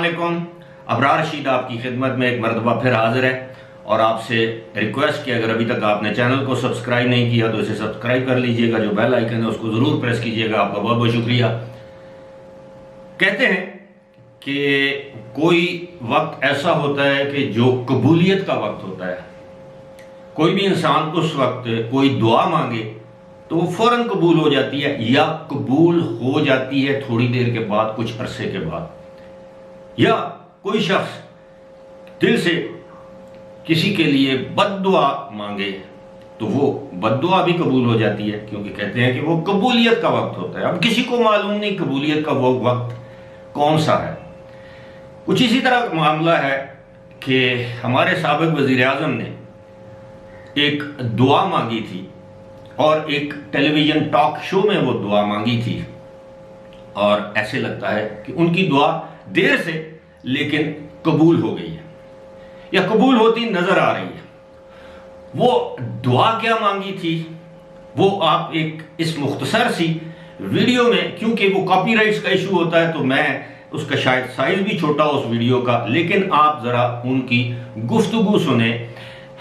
علیکم. ابرار رشید آپ کی خدمت میں ایک مرتبہ پھر حاضر ہے اور آپ سے ریکویسٹ کہ اگر ابھی تک آپ نے چینل کو سبسکرائب نہیں کیا تو اسے سبسکرائب کر لیجئے گا. جو بیل آئیکن ہے اس کو ضرور پریس کیجئے گا. آپ کا بہت بہت شکریہ. کہتے ہیں کہ کوئی وقت ایسا ہوتا ہے کہ جو قبولیت کا وقت ہوتا ہے. کوئی بھی انسان اس وقت کوئی دعا مانگے تو وہ فوراً قبول ہو جاتی ہے یا قبول ہو جاتی ہے تھوڑی دیر کے بعد، کچھ عرصے کے بعد. یا کوئی شخص دل سے کسی کے لیے بد دعا مانگے تو وہ بد دعا بھی قبول ہو جاتی ہے، کیونکہ کہتے ہیں کہ وہ قبولیت کا وقت ہوتا ہے. اب کسی کو معلوم نہیں قبولیت کا وہ وقت کون سا ہے. کچھ اسی طرح معاملہ ہے کہ ہمارے سابق وزیر اعظم نے ایک دعا مانگی تھی اور ایک ٹیلی ویژن ٹاک شو میں وہ دعا مانگی تھی، اور ایسے لگتا ہے کہ ان کی دعا دیر سے لیکن قبول ہو گئی ہے یا قبول ہوتی نظر آ رہی ہے. وہ دعا کیا مانگی تھی وہ آپ ایک اس مختصر سی ویڈیو میں، کیونکہ وہ کاپی رائٹس کا ایشو ہوتا ہے تو میں اس کا شاید سائز بھی چھوٹا ہو اس ویڈیو کا، لیکن آپ ذرا ان کی گفتگو سنیں.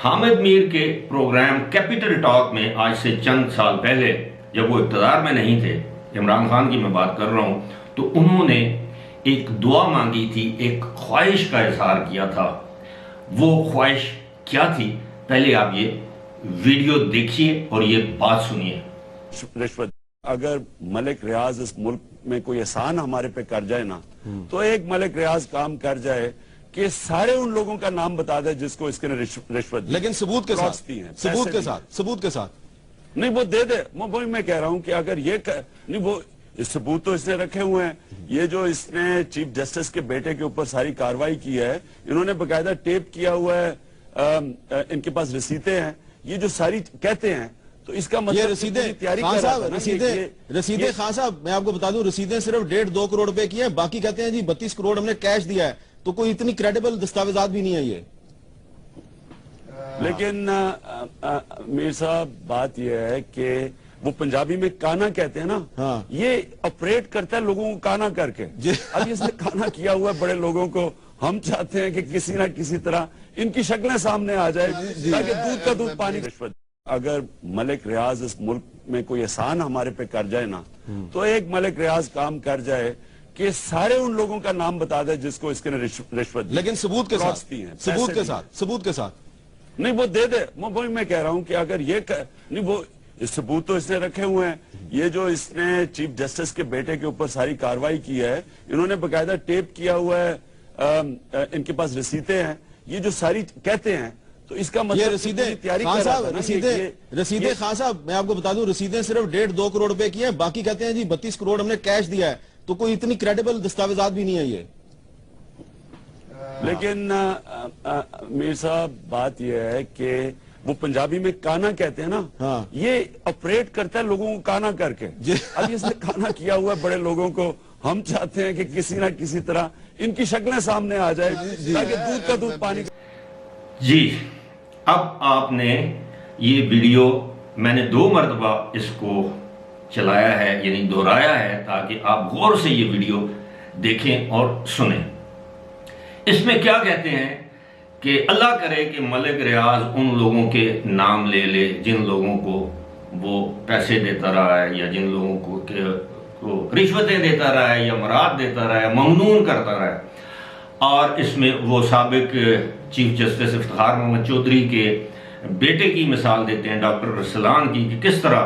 حامد میر کے پروگرام کیپٹل ٹاک میں آج سے چند سال پہلے جب وہ اقتدار میں نہیں تھے، عمران خان کی میں بات کر رہا ہوں، تو انہوں نے ایک دعا مانگی تھی، ایک خواہش کا اظہار کیا تھا. وہ خواہش کیا تھی؟ پہلے آپ یہ ویڈیو دیکھیے اور یہ بات سنیے. رشوت اگر ملک ریاض اس ملک میں کوئی احسان ہمارے پہ کر جائے نا تو ایک ملک ریاض کام کر جائے کہ سارے ان لوگوں کا نام بتا دے جس کو اس کے رشوت دی. لیکن ثبوت کے ساتھ ثبوت کے ساتھ نہیں وہ دے دے. میں کہہ رہا ہوں کہ اگر یہ نہیں، وہ ثبوت تو اس نے رکھے ہوئے ہیں. یہ جو اس نے چیف جسٹس کے بیٹے کے اوپر ساری کاروائی کی ہے، انہوں نے باقاعدہ ٹیپ کیا ہوا ہے، ان کے پاس رسیدیں ہیں. یہ جو ساری کہتے ہیں تو اس کا مطلب رسیدیں خان صاحب میں آپ کو بتا دوں، رسیدیں صرف 1.5-2 کروڑ روپے کی ہیں. باقی کہتے ہیں جی 32 کروڑ ہم نے کیش دیا ہے. تو کوئی اتنی کریڈیبل دستاویزات بھی نہیں ہے یہ. لیکن میر صاحب بات یہ ہے کہ وہ پنجابی میں کانا کہتے ہیں نا، یہ آپریٹ کرتا ہے لوگوں کو کانا کر کے. اب اس نے کانا کیا ہوا ہے بڑے لوگوں کو. ہم چاہتے ہیں کہ کسی نہ کسی طرح ان کی شکلیں سامنے آ جائے تاکہ دودھ کا دودھ پانی. اگر ملک ریاض اس ملک میں کوئی احسان ہمارے پہ کر جائے نا تو ایک ملک ریاض کام کر جائے کہ سارے ان لوگوں کا نام بتا دے جس کو اس کے رشوت دی. لیکن ثبوت کے ساتھ نہیں وہ دے دے. میں کہہ رہا ہوں کہ اگر یہ نہیں، وہ ثبوت تو اس نے رکھے ہوئے ہیں. یہ جو اس نے چیف جسٹس کے بیٹے کے اوپر ساری کاروائی کی ہے، انہوں نے باقاعدہ ٹیپ کیا ہوا ہے، ان کے پاس رسیدیں ہیں. یہ جو ساری کہتے ہیں تو اس کا مطلب رسیدیں خان صاحب میں آپ کو بتا دوں، رسیدیں صرف 1.5-2 کروڑ روپے کی ہیں. باقی کہتے ہیں جی 32 کروڑ ہم نے کیش دیا ہے. تو کوئی اتنی کریڈیبل دستاویزات بھی نہیں ہے یہ. لیکن میر صاحب بات یہ ہے کہ وہ پنجابی میں کانا کہتے ہیں نا، یہ آپریٹ کرتا ہے لوگوں کو کانا کر کے. اب اس نے کانا کیا ہوا ہے بڑے لوگوں کو. ہم چاہتے ہیں کہ کسی نہ کسی طرح ان کی شکلیں سامنے آ جائے تاکہ دودھ کا دودھ پانی. جی اب آپ نے یہ ویڈیو، میں نے 2 مرتبہ اس کو چلایا ہے، یعنی دہرایا ہے تاکہ آپ غور سے یہ ویڈیو دیکھیں اور سنیں. اس میں کیا کہتے ہیں کہ اللہ کرے کہ ملک ریاض ان لوگوں کے نام لے لے جن لوگوں کو وہ پیسے دیتا رہا ہے، یا جن لوگوں کو رشوتیں دیتا رہا ہے، یا مراد دیتا رہا ہے، ممنون کرتا رہا ہے. اور اس میں وہ سابق چیف جسٹس افتخار محمد چودھری کے بیٹے کی مثال دیتے ہیں، ڈاکٹر رسلان کی، کہ کس طرح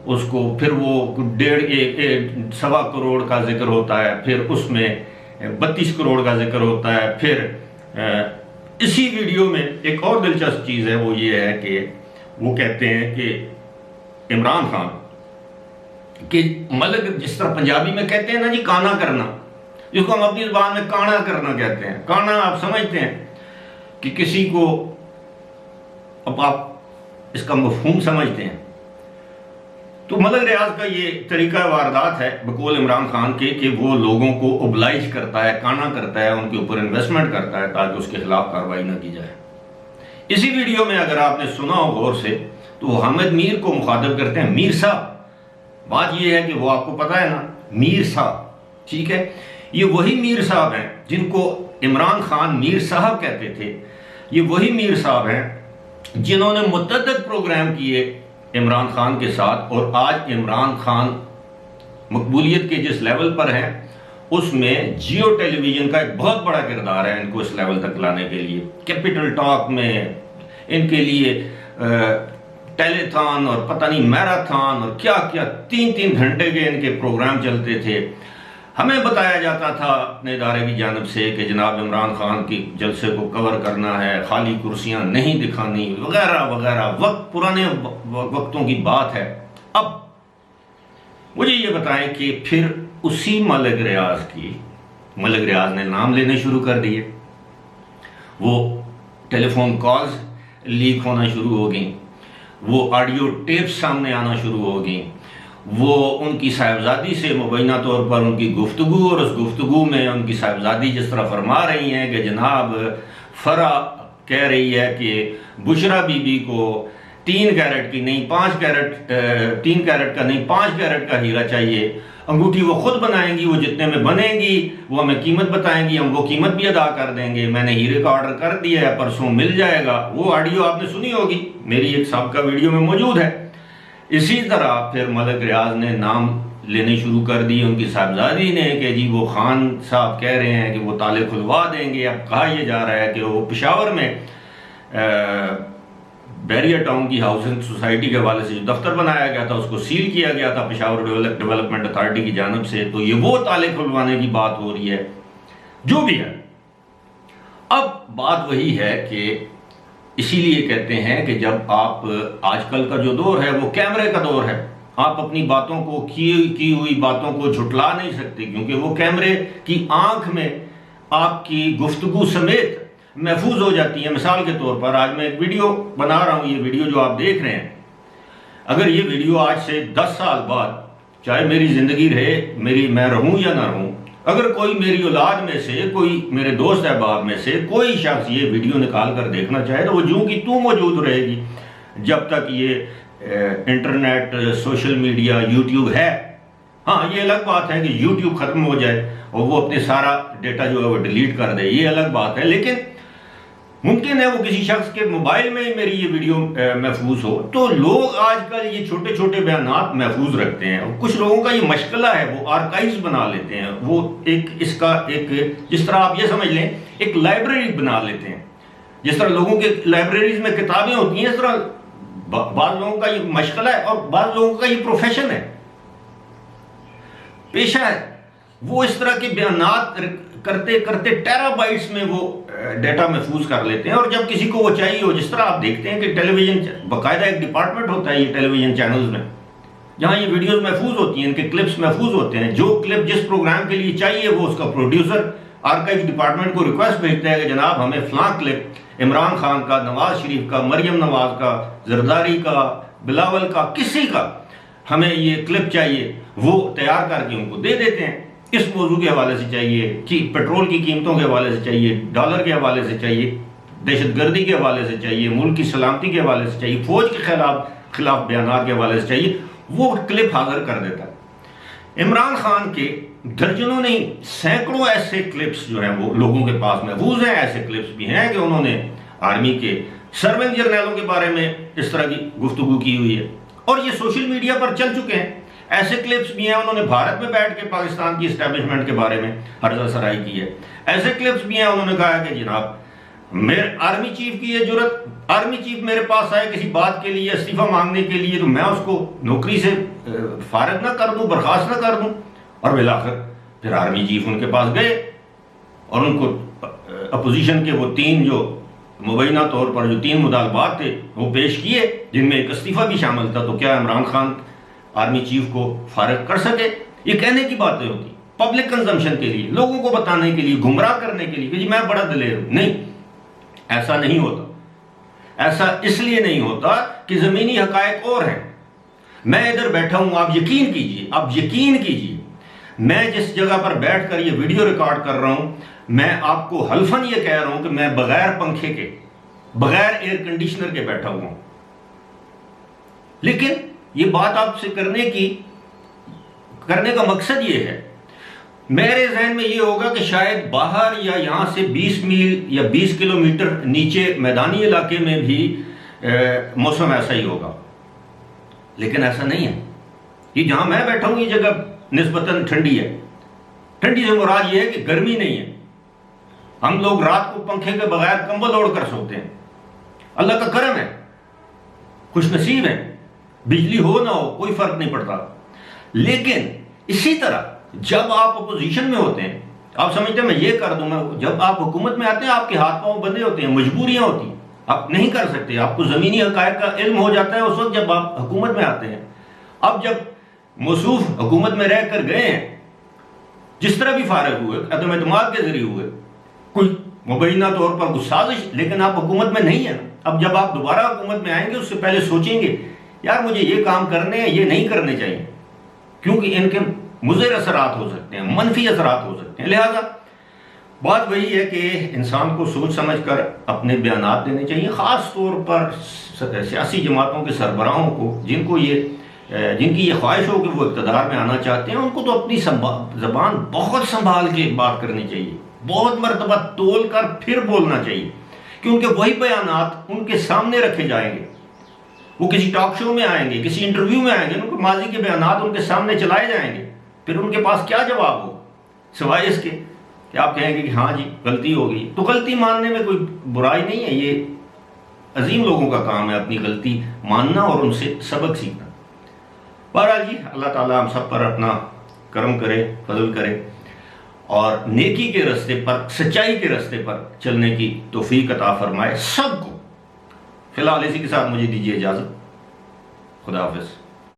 اس کو پھر وہ 1.5-1.25 کروڑ کا ذکر ہوتا ہے، پھر اس میں 32 کروڑ کا ذکر ہوتا ہے. پھر اسی ویڈیو میں ایک اور دلچسپ چیز ہے، وہ یہ ہے کہ وہ کہتے ہیں کہ عمران خان کہ ملک، جس طرح پنجابی میں کہتے ہیں نا جی کانا کرنا، جس کو ہم اپنی زبان میں کانا کرنا کہتے ہیں. کانا آپ سمجھتے ہیں کہ کسی کو، اب آپ اس کا مفہوم سمجھتے ہیں. تو ملک ریاض کا یہ طریقہ واردات ہے بقول عمران خان کے کہ وہ لوگوں کو اوبلائج کرتا ہے، کانا کرتا ہے، ان کے اوپر انویسٹمنٹ کرتا ہے تاکہ اس کے خلاف کارروائی نہ کی جائے. اسی ویڈیو میں اگر آپ نے سنا ہو غور سے تو وہ حامد میر کو مخاطب کرتے ہیں میر صاحب. بات یہ ہے کہ وہ آپ کو پتا ہے نا، میر صاحب، ٹھیک ہے. یہ وہی میر صاحب ہیں جن کو عمران خان میر صاحب کہتے تھے، یہ وہی میر صاحب ہیں جنہوں نے متعدد پروگرام کیے عمران خان کے ساتھ، اور آج عمران خان مقبولیت کے جس لیول پر ہیں اس میں جیو ٹیلی ویژن کا ایک بہت بڑا کردار ہے ان کو اس لیول تک لانے کے لیے۔ کیپٹل ٹاک میں ان کے لیے ٹیلی تھان اور پتہ نہیں میراتھن اور کیا کیا 3-3 گھنٹے کے ان کے پروگرام چلتے تھے۔ ہمیں بتایا جاتا تھا اپنے ادارے کی جانب سے کہ جناب عمران خان کی جلسے کو کور کرنا ہے، خالی کرسیاں نہیں دکھانی وغیرہ وغیرہ، وقت پرانے وقتوں کی بات ہے۔ اب مجھے یہ بتائیں کہ پھر اسی ملک ریاض نے نام لینے شروع کر دیے، وہ ٹیلی فون کالز لیک ہونا شروع ہو گئیں، وہ آڈیو ٹیپس سامنے آنا شروع ہو گئیں، وہ ان کی صاحبزادی سے مبینہ طور پر ان کی گفتگو، اور اس گفتگو میں ان کی صاحبزادی جس طرح فرما رہی ہیں کہ جناب فرح کہہ رہی ہے کہ بشرا بی بی کو 3 کیرٹ کی نہیں 5 کیرٹ 3 کیرٹ کا نہیں 5 کیرٹ کا ہیرا چاہیے، انگوٹھی وہ خود بنائیں گی، وہ جتنے میں بنے گی وہ ہمیں قیمت بتائیں گی، ہم وہ قیمت بھی ادا کر دیں گے، میں نے ہیرے کا آرڈر کر دیا ہے، پرسوں مل جائے گا۔ وہ آڈیو آپ نے سنی ہوگی، میری ایک سابقہ ویڈیو میں موجود ہے۔ اسی طرح پھر ملک ریاض نے نام لینے شروع کر دی ان کی صاحبزادی نے کہ جی وہ خان صاحب کہہ رہے ہیں کہ وہ تالے کھلوا دیں گے۔ اب کہا یہ جا رہا ہے کہ وہ پشاور میں بیریا ٹاؤن کی ہاؤسنگ سوسائٹی کے حوالے سے جو دفتر بنایا گیا تھا اس کو سیل کیا گیا تھا پشاور ڈیولپمنٹ اتھارٹی کی جانب سے، تو یہ وہ تالے کھلوانے کی بات ہو رہی ہے۔ جو بھی ہے، اب بات وہی ہے کہ اسی لیے کہتے ہیں کہ جب آپ آج کل کا جو دور ہے وہ کیمرے کا دور ہے، آپ اپنی باتوں کو کی ہوئی باتوں کو جھٹلا نہیں سکتے، کیونکہ وہ کیمرے کی آنکھ میں آپ کی گفتگو سمیت محفوظ ہو جاتی ہے۔ مثال کے طور پر آج میں ایک ویڈیو بنا رہا ہوں، یہ ویڈیو جو آپ دیکھ رہے ہیں، اگر یہ ویڈیو آج سے 10 سال بعد، چاہے میری زندگی رہے، میں رہوں یا نہ رہوں، اگر کوئی میری اولاد میں سے، کوئی میرے دوست احباب میں سے کوئی شخص یہ ویڈیو نکال کر دیکھنا چاہے تو وہ جوں کی تو موجود رہے گی جب تک یہ انٹرنیٹ، سوشل میڈیا، یوٹیوب ہے۔ ہاں یہ الگ بات ہے کہ یوٹیوب ختم ہو جائے اور وہ اپنے سارا ڈیٹا جو ہے وہ ڈیلیٹ کر دے، یہ الگ بات ہے، لیکن ممکن ہے وہ کسی شخص کے موبائل میں ہی میری یہ ویڈیو محفوظ ہو۔ تو لوگ آج کل یہ چھوٹے چھوٹے بیانات محفوظ رکھتے ہیں، اور کچھ لوگوں کا یہ مشغلہ ہے، وہ آرکائیوز بنا لیتے ہیں، وہ اس کا جس طرح آپ یہ سمجھ لیں ایک لائبریری بنا لیتے ہیں، جس طرح لوگوں کے لائبریریز میں کتابیں ہوتی ہیں، اس طرح بعض لوگوں کا یہ مشغلہ ہے اور بعض لوگوں کا یہ پروفیشن ہے، پیشہ ہے، وہ اس طرح کے بیانات کرتے کرتے ٹیرا بائٹس میں وہ ڈیٹا محفوظ کر لیتے ہیں، اور جب کسی کو وہ چاہیے ہو، جس طرح آپ دیکھتے ہیں کہ ٹیلی ویژن باقاعدہ ایک ڈپارٹمنٹ ہوتا ہے یہ ٹیلی ویژن چینلز میں، جہاں یہ ویڈیوز محفوظ ہوتی ہیں، ان کے کلپس محفوظ ہوتے ہیں، جو کلپ جس پروگرام کے لیے چاہیے وہ اس کا پروڈیوسر آرکائیو ڈپارٹمنٹ کو ریکویسٹ بھیجتا ہے کہ جناب ہمیں فلاں کلپ عمران خان کا، نواز شریف کا، مریم نواز کا، زرداری کا، بلاول کا، کسی کا ہمیں یہ کلپ چاہیے، وہ تیار کر کے ان کو دے دیتے ہیں۔ اس موضوع کے حوالے سے چاہیے، کہ پیٹرول کی قیمتوں کے حوالے سے چاہیے، ڈالر کے حوالے سے چاہیے، دہشت گردی کے حوالے سے چاہیے، ملک کی سلامتی کے حوالے سے چاہیے، فوج کے خلاف بیانات کے حوالے سے چاہیے، وہ کلپ حاضر کر دیتا ہے۔ عمران خان کے درجنوں نہیں سینکڑوں ایسے کلپس جو ہیں وہ لوگوں کے پاس محفوظ ہیں۔ ایسے کلپس بھی ہیں کہ انہوں نے آرمی کے سرونٹ جرنیلوں کے بارے میں اس طرح کی گفتگو کی ہوئی ہے، اور یہ سوشل میڈیا پر چل چکے ہیں۔ ایسے کلپس بھی ہیں انہوں نے بھارت میں بیٹھ کے پاکستان کی اسٹیبلشمنٹ کے بارے میں ہرزہ سرائی کی ہے۔ ایسے کلپس بھی ہیں انہوں نے کہا کہ جناب میرے آرمی چیف کی یہ جرت، آرمی چیف میرے پاس آئے کسی بات کے لیے، استعفیٰ مانگنے کے لیے، تو میں اس کو نوکری سے فارغ نہ کر دوں، برخاست نہ کر دوں۔ اور بالآخر پھر آرمی چیف ان کے پاس گئے اور ان کو اپوزیشن کے وہ 3 جو مبینہ طور پر جو 3 مطالبات تھے وہ پیش کیے، جن میں ایک استعفیٰ بھی شامل تھا۔ تو کیا عمران خان آرمی چیف کو فارغ کر سکے؟ یہ کہنے کی باتیں ہوتی، پبلک کنزمپشن کے لیے، لوگوں کو بتانے کے لیے، گمراہ کرنے کے لیے کہ جی میں بڑا دلیر ہوں۔ نہیں، ایسا نہیں ہوتا۔ ایسا اس لیے نہیں ہوتا کہ زمینی حقائق اور ہیں۔ میں ادھر بیٹھا ہوں، آپ یقین کیجئے، میں جس جگہ پر بیٹھ کر یہ ویڈیو ریکارڈ کر رہا ہوں، میں آپ کو حلفاً یہ کہہ رہا ہوں کہ میں بغیر پنکھے کے، بغیر ایئر کنڈیشنر کے بیٹھا ہوا ہوں، لیکن یہ بات آپ سے کرنے کا مقصد یہ ہے میرے ذہن میں یہ ہوگا کہ شاید باہر یا یہاں سے 20 میل یا 20 کلومیٹر نیچے میدانی علاقے میں بھی موسم ایسا ہی ہوگا، لیکن ایسا نہیں ہے۔ یہ جہاں میں بیٹھا ہوں یہ جگہ نسبتاً ٹھنڈی ہے۔ ٹھنڈی سے مراد یہ ہے کہ گرمی نہیں ہے، ہم لوگ رات کو پنکھے کے بغیر کمبل اوڑھ کر سوتے ہیں۔ اللہ کا کرم ہے، خوش نصیب ہے، بجلی ہو نہ ہو کوئی فرق نہیں پڑتا۔ لیکن اسی طرح جب آپ اپوزیشن میں ہوتے ہیں، آپ سمجھتے ہیں میں یہ کر دوں، جب آپ حکومت میں آتے ہیں آپ کے ہاتھ پاؤں بندھے ہوتے ہیں، مجبوریاں ہوتی ہیں، آپ نہیں کر سکتے، آپ کو زمینی حقائق کا علم ہو جاتا ہے اس وقت جب آپ حکومت میں آتے ہیں۔ اب جب موصوف حکومت میں رہ کر گئے ہیں، جس طرح بھی فارغ ہوئے، عدم اعتماد کے ذریعے ہوئے، کوئی مبینہ طور پر کچھ سازش، لیکن آپ حکومت میں نہیں ہیں۔ اب جب آپ دوبارہ حکومت میں آئیں گے اس سے پہلے سوچیں گے یار مجھے یہ کام کرنے ہیں، یہ نہیں کرنے چاہیے، کیونکہ ان کے مضر اثرات ہو سکتے ہیں، منفی اثرات ہو سکتے ہیں۔ لہذا بات وہی ہے کہ انسان کو سوچ سمجھ کر اپنے بیانات دینے چاہیے، خاص طور پر سیاسی جماعتوں کے سربراہوں کو، جن کی یہ خواہش ہو کہ وہ اقتدار میں آنا چاہتے ہیں، ان کو تو اپنی زبان بہت سنبھال کے بات کرنی چاہیے، بہت مرتبہ تول کر پھر بولنا چاہیے، کیونکہ وہی بیانات ان کے سامنے رکھے جائیں گے۔ وہ کسی ٹاک شو میں آئیں گے، کسی انٹرویو میں آئیں گے، ان کو ماضی کے بیانات ان کے سامنے چلائے جائیں گے، پھر ان کے پاس کیا جواب ہو سوائے اس کے کہ آپ کہیں گے کہ ہاں جی غلطی ہو گئی۔ تو غلطی ماننے میں کوئی برائی نہیں ہے، یہ عظیم لوگوں کا کام ہے اپنی غلطی ماننا اور ان سے سبق سیکھنا۔ بہرحال جی اللہ تعالیٰ ہم سب پر اپنا کرم کرے، فضل کرے، اور نیکی کے راستے پر، سچائی کے راستے پر چلنے کی توفیق عطا فرمائے سب کو۔ فی الحال اسی کے ساتھ مجھے دیجیے اجازت، خدا حافظ۔